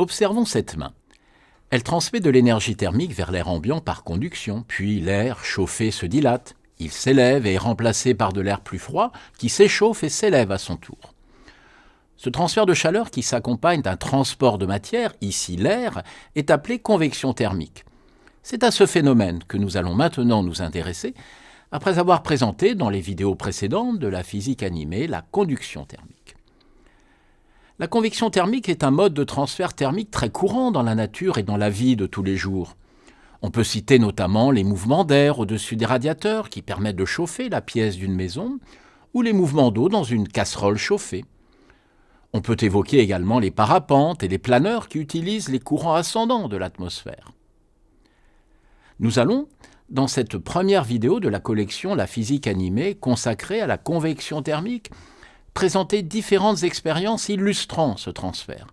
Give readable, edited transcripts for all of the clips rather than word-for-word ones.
Observons cette main. Elle transmet de l'énergie thermique vers l'air ambiant par conduction, puis l'air chauffé se dilate, il s'élève et est remplacé par de l'air plus froid qui s'échauffe et s'élève à son tour. Ce transfert de chaleur qui s'accompagne d'un transport de matière, ici l'air, est appelé convection thermique. C'est à ce phénomène que nous allons maintenant nous intéresser, après avoir présenté dans les vidéos précédentes de la physique animée la conduction thermique. La convection thermique est un mode de transfert thermique très courant dans la nature et dans la vie de tous les jours. On peut citer notamment les mouvements d'air au-dessus des radiateurs qui permettent de chauffer la pièce d'une maison ou les mouvements d'eau dans une casserole chauffée. On peut évoquer également les parapentes et les planeurs qui utilisent les courants ascendants de l'atmosphère. Nous allons, dans cette première vidéo de la collection La physique animée consacrée à la convection thermique, présenter différentes expériences illustrant ce transfert.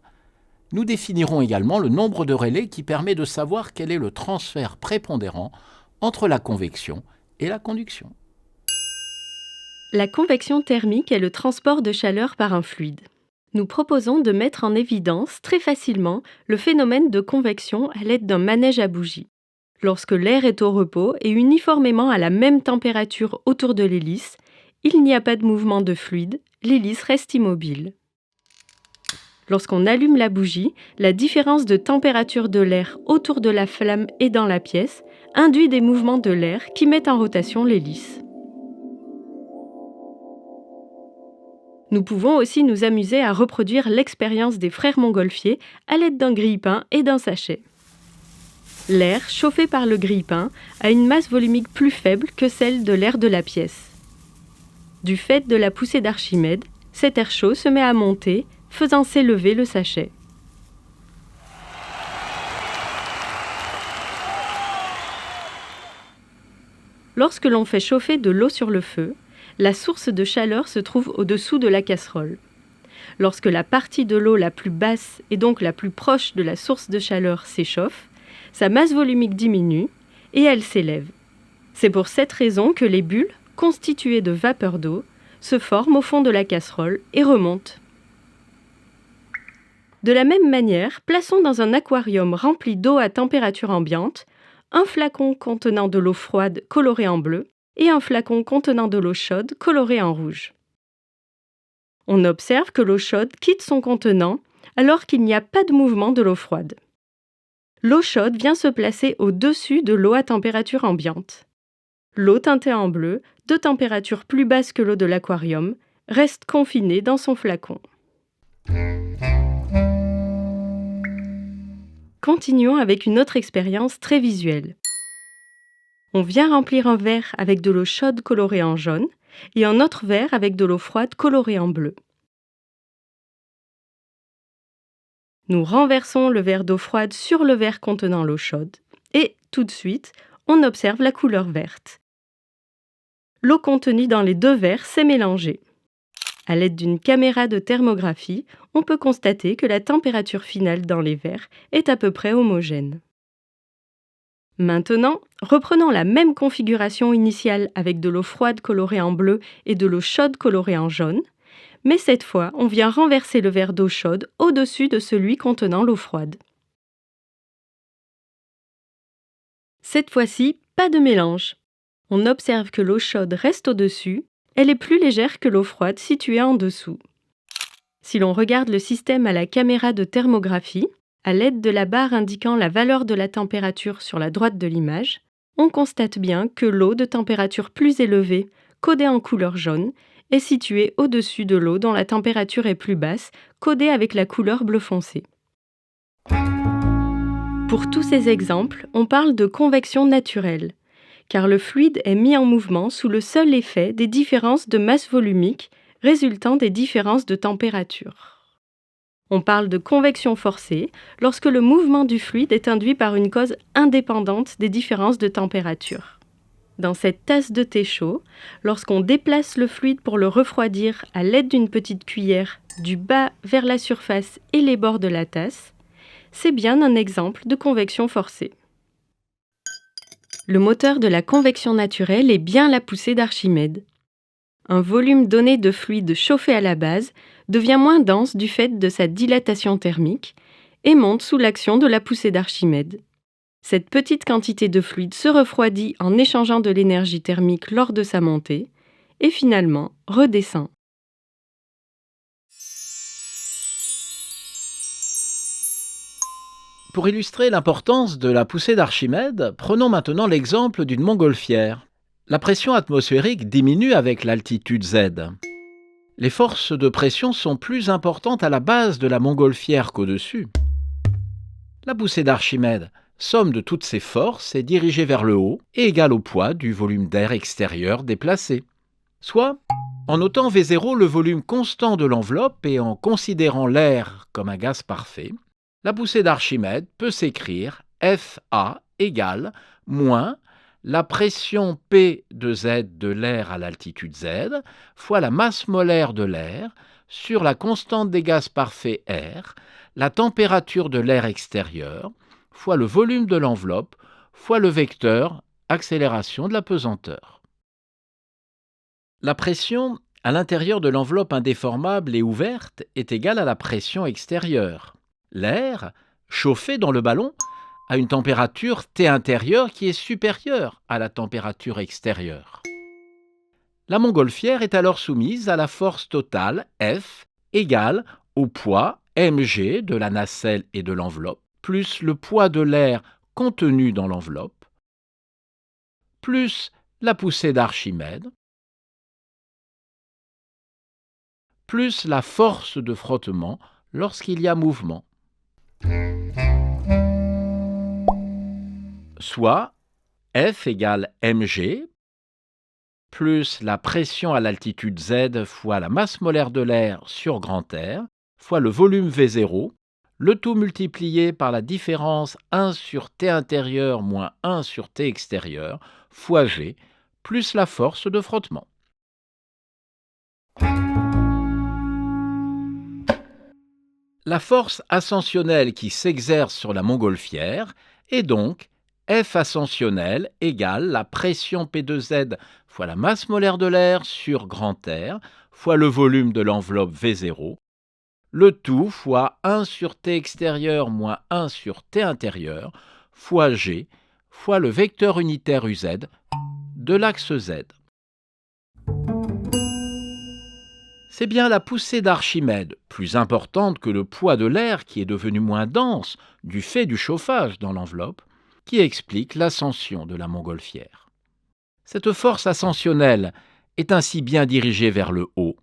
Nous définirons également le nombre de relais qui permet de savoir quel est le transfert prépondérant entre la convection et la conduction. La convection thermique est le transport de chaleur par un fluide. Nous proposons de mettre en évidence très facilement le phénomène de convection à l'aide d'un manège à bougie. Lorsque l'air est au repos et uniformément à la même température autour de l'hélice, il n'y a pas de mouvement de fluide, l'hélice reste immobile. Lorsqu'on allume la bougie, la différence de température de l'air autour de la flamme et dans la pièce induit des mouvements de l'air qui mettent en rotation l'hélice. Nous pouvons aussi nous amuser à reproduire l'expérience des frères Montgolfier à l'aide d'un grille-pain et d'un sachet. L'air, chauffé par le grille-pain, a une masse volumique plus faible que celle de l'air de la pièce. Du fait de la poussée d'Archimède, cet air chaud se met à monter, faisant s'élever le sachet. Lorsque l'on fait chauffer de l'eau sur le feu, la source de chaleur se trouve au-dessous de la casserole. Lorsque la partie de l'eau la plus basse et donc la plus proche de la source de chaleur s'échauffe, sa masse volumique diminue et elle s'élève. C'est pour cette raison que les bulles, constituées de vapeur d'eau, se forment au fond de la casserole et remontent. De la même manière, plaçons dans un aquarium rempli d'eau à température ambiante un flacon contenant de l'eau froide colorée en bleu et un flacon contenant de l'eau chaude colorée en rouge. On observe que l'eau chaude quitte son contenant alors qu'il n'y a pas de mouvement de l'eau froide. L'eau chaude vient se placer au-dessus de l'eau à température ambiante. L'eau teintée en bleu, de température plus basse que l'eau de l'aquarium, reste confinée dans son flacon. Continuons avec une autre expérience très visuelle. On vient remplir un verre avec de l'eau chaude colorée en jaune et un autre verre avec de l'eau froide colorée en bleu. Nous renversons le verre d'eau froide sur le verre contenant l'eau chaude et, tout de suite, on observe la couleur verte. L'eau contenue dans les deux verres s'est mélangée. À l'aide d'une caméra de thermographie, on peut constater que la température finale dans les verres est à peu près homogène. Maintenant, reprenons la même configuration initiale avec de l'eau froide colorée en bleu et de l'eau chaude colorée en jaune, mais cette fois, on vient renverser le verre d'eau chaude au-dessus de celui contenant l'eau froide. Cette fois-ci, pas de mélange. On observe que l'eau chaude reste au-dessus, elle est plus légère que l'eau froide située en dessous. Si l'on regarde le système à la caméra de thermographie, à l'aide de la barre indiquant la valeur de la température sur la droite de l'image, on constate bien que l'eau de température plus élevée, codée en couleur jaune, est située au-dessus de l'eau dont la température est plus basse, codée avec la couleur bleu foncé. Pour tous ces exemples, on parle de convection naturelle, car le fluide est mis en mouvement sous le seul effet des différences de masse volumique résultant des différences de température. On parle de convection forcée lorsque le mouvement du fluide est induit par une cause indépendante des différences de température. Dans cette tasse de thé chaud, lorsqu'on déplace le fluide pour le refroidir à l'aide d'une petite cuillère du bas vers la surface et les bords de la tasse, c'est bien un exemple de convection forcée. Le moteur de la convection naturelle est bien la poussée d'Archimède. Un volume donné de fluide chauffé à la base devient moins dense du fait de sa dilatation thermique et monte sous l'action de la poussée d'Archimède. Cette petite quantité de fluide se refroidit en échangeant de l'énergie thermique lors de sa montée et finalement redescend. Pour illustrer l'importance de la poussée d'Archimède, prenons maintenant l'exemple d'une montgolfière. La pression atmosphérique diminue avec l'altitude Z. Les forces de pression sont plus importantes à la base de la montgolfière qu'au-dessus. La poussée d'Archimède, somme de toutes ces forces, est dirigée vers le haut et égale au poids du volume d'air extérieur déplacé. Soit, en notant V0 le volume constant de l'enveloppe et en considérant l'air comme un gaz parfait, la poussée d'Archimède peut s'écrire FA égale moins la pression P de Z de l'air à l'altitude Z fois la masse molaire de l'air sur la constante des gaz parfaits R, la température de l'air extérieur, fois le volume de l'enveloppe, fois le vecteur accélération de la pesanteur. La pression à l'intérieur de l'enveloppe indéformable et ouverte est égale à la pression extérieure. L'air, chauffé dans le ballon, a une température T intérieure qui est supérieure à la température extérieure. La montgolfière est alors soumise à la force totale F égale au poids mg de la nacelle et de l'enveloppe, plus le poids de l'air contenu dans l'enveloppe, plus la poussée d'Archimède, plus la force de frottement lorsqu'il y a mouvement. Soit F égale mg plus la pression à l'altitude Z fois la masse molaire de l'air sur grand R fois le volume V0, le tout multiplié par la différence 1 sur T intérieur moins 1 sur T extérieur fois G plus la force de frottement. La force ascensionnelle qui s'exerce sur la montgolfière est donc F ascensionnelle égale la pression P2Z fois la masse molaire de l'air sur grand R fois le volume de l'enveloppe V0, le tout fois 1 sur T extérieur moins 1 sur T intérieur fois G fois le vecteur unitaire UZ de l'axe Z. C'est bien la poussée d'Archimède, plus importante que le poids de l'air qui est devenu moins dense du fait du chauffage dans l'enveloppe, qui explique l'ascension de la montgolfière. Cette force ascensionnelle est ainsi bien dirigée vers le haut.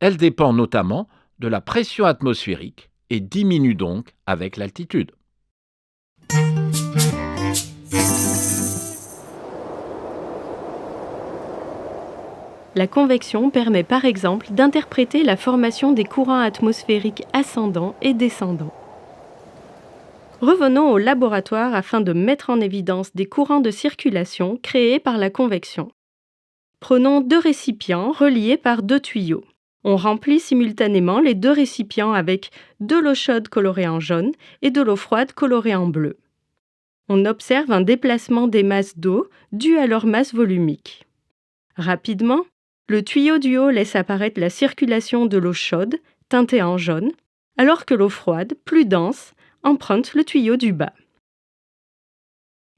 Elle dépend notamment de la pression atmosphérique et diminue donc avec l'altitude. La convection permet par exemple d'interpréter la formation des courants atmosphériques ascendants et descendants. Revenons au laboratoire afin de mettre en évidence des courants de circulation créés par la convection. Prenons deux récipients reliés par deux tuyaux. On remplit simultanément les deux récipients avec de l'eau chaude colorée en jaune et de l'eau froide colorée en bleu. On observe un déplacement des masses d'eau dû à leur masse volumique. Rapidement, le tuyau du haut laisse apparaître la circulation de l'eau chaude, teintée en jaune, alors que l'eau froide, plus dense, emprunte le tuyau du bas.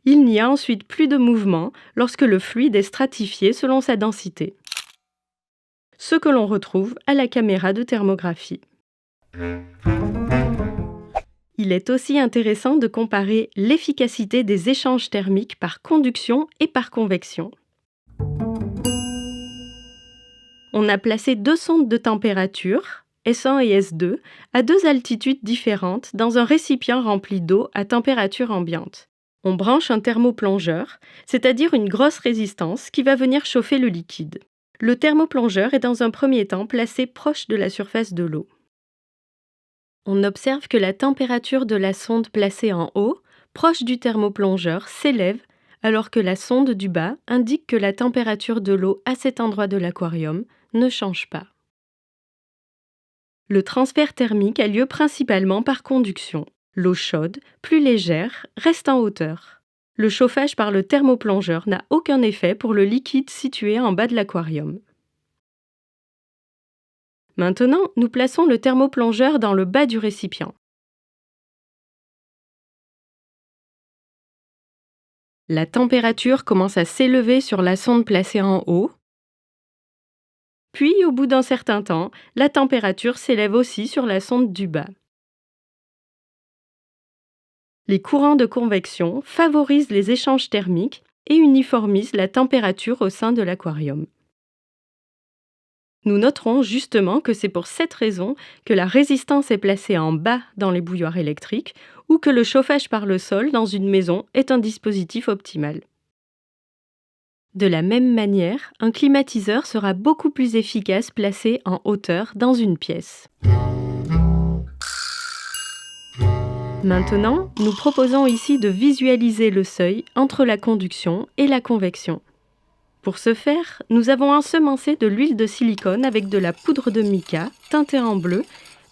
Il n'y a ensuite plus de mouvement lorsque le fluide est stratifié selon sa densité. Ce que l'on retrouve à la caméra de thermographie. Il est aussi intéressant de comparer l'efficacité des échanges thermiques par conduction et par convection. On a placé deux sondes de température, S1 et S2, à deux altitudes différentes dans un récipient rempli d'eau à température ambiante. On branche un thermoplongeur, c'est-à-dire une grosse résistance qui va venir chauffer le liquide. Le thermoplongeur est dans un premier temps placé proche de la surface de l'eau. On observe que la température de la sonde placée en haut, proche du thermoplongeur, s'élève, alors que la sonde du bas indique que la température de l'eau à cet endroit de l'aquarium ne change pas. Le transfert thermique a lieu principalement par conduction. L'eau chaude, plus légère, reste en hauteur. Le chauffage par le thermoplongeur n'a aucun effet pour le liquide situé en bas de l'aquarium. Maintenant, nous plaçons le thermoplongeur dans le bas du récipient. La température commence à s'élever sur la sonde placée en haut. Puis, au bout d'un certain temps, la température s'élève aussi sur la sonde du bas. Les courants de convection favorisent les échanges thermiques et uniformisent la température au sein de l'aquarium. Nous noterons justement que c'est pour cette raison que la résistance est placée en bas dans les bouilloires électriques ou que le chauffage par le sol dans une maison est un dispositif optimal. De la même manière, un climatiseur sera beaucoup plus efficace placé en hauteur dans une pièce. Maintenant, nous proposons ici de visualiser le seuil entre la conduction et la convection. Pour ce faire, nous avons ensemencé de l'huile de silicone avec de la poudre de mica, teintée en bleu,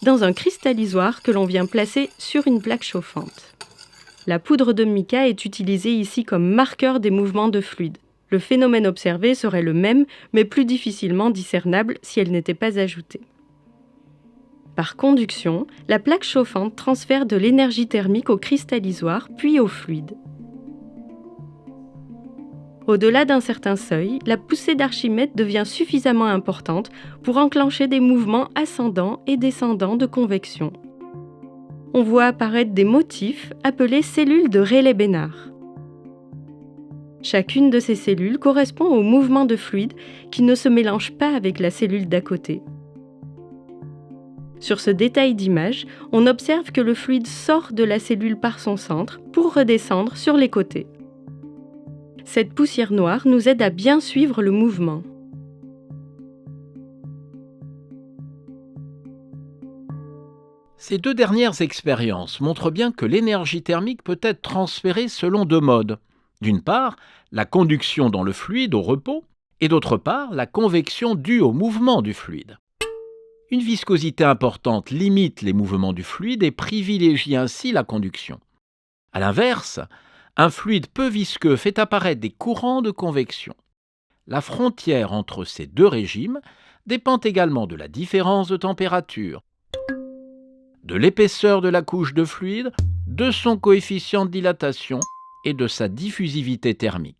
dans un cristallisoire que l'on vient placer sur une plaque chauffante. La poudre de mica est utilisée ici comme marqueur des mouvements de fluide. Le phénomène observé serait le même, mais plus difficilement discernable si elle n'était pas ajoutée. Par conduction, la plaque chauffante transfère de l'énergie thermique au cristallisoire, puis au fluide. Au-delà d'un certain seuil, la poussée d'Archimède devient suffisamment importante pour enclencher des mouvements ascendants et descendants de convection. On voit apparaître des motifs appelés cellules de Rayleigh-Bénard. Chacune de ces cellules correspond au mouvement de fluide qui ne se mélange pas avec la cellule d'à côté. Sur ce détail d'image, on observe que le fluide sort de la cellule par son centre pour redescendre sur les côtés. Cette poussière noire nous aide à bien suivre le mouvement. Ces deux dernières expériences montrent bien que l'énergie thermique peut être transférée selon deux modes. D'une part, la conduction dans le fluide au repos, et d'autre part, la convection due au mouvement du fluide. Une viscosité importante limite les mouvements du fluide et privilégie ainsi la conduction. A l'inverse, un fluide peu visqueux fait apparaître des courants de convection. La frontière entre ces deux régimes dépend également de la différence de température, de l'épaisseur de la couche de fluide, de son coefficient de dilatation et de sa diffusivité thermique.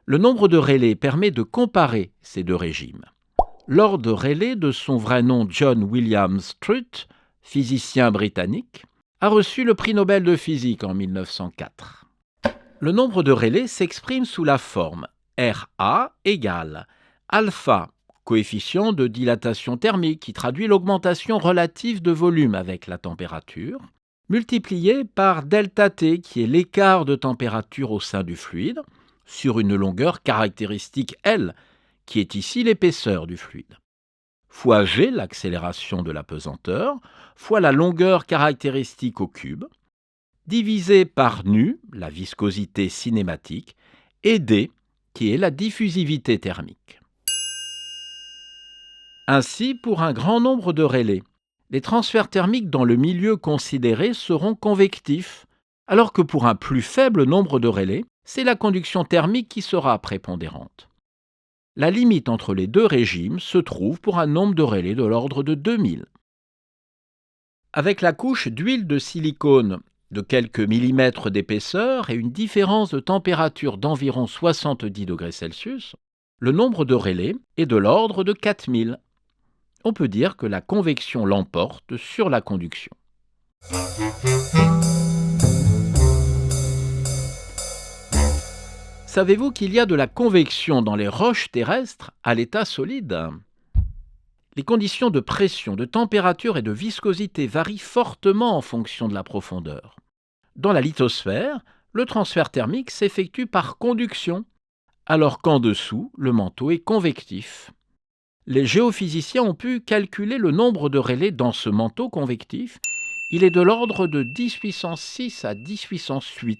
Le nombre de Rayleigh permet de comparer ces deux régimes. Lord Rayleigh, de son vrai nom John William Strutt, physicien britannique, a reçu le prix Nobel de physique en 1904. Le nombre de Rayleigh s'exprime sous la forme Ra égale alpha, coefficient de dilatation thermique qui traduit l'augmentation relative de volume avec la température, multiplié par delta T qui est l'écart de température au sein du fluide, sur une longueur caractéristique L, qui est ici l'épaisseur du fluide, fois G, l'accélération de la pesanteur, fois la longueur caractéristique au cube, divisé par nu, la viscosité cinématique, et D, qui est la diffusivité thermique. Ainsi, pour un grand nombre de Rayleigh, les transferts thermiques dans le milieu considéré seront convectifs, alors que pour un plus faible nombre de Rayleigh, c'est la conduction thermique qui sera prépondérante. La limite entre les deux régimes se trouve pour un nombre de Rayleigh de l'ordre de 2000. Avec la couche d'huile de silicone de quelques millimètres d'épaisseur et une différence de température d'environ 70 degrés Celsius, le nombre de Rayleigh est de l'ordre de 4000. On peut dire que la convection l'emporte sur la conduction. Savez-vous qu'il y a de la convection dans les roches terrestres à l'état solide ? Les conditions de pression, de température et de viscosité varient fortement en fonction de la profondeur. Dans la lithosphère, le transfert thermique s'effectue par conduction, alors qu'en dessous, le manteau est convectif. Les géophysiciens ont pu calculer le nombre de Rayleigh dans ce manteau convectif. Il est de l'ordre de 10 puissance 6 à 10 puissance 8.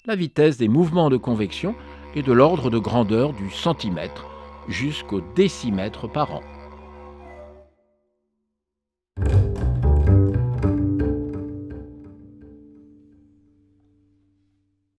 La vitesse des mouvements de convection est de l'ordre de grandeur du centimètre jusqu'au décimètre par an.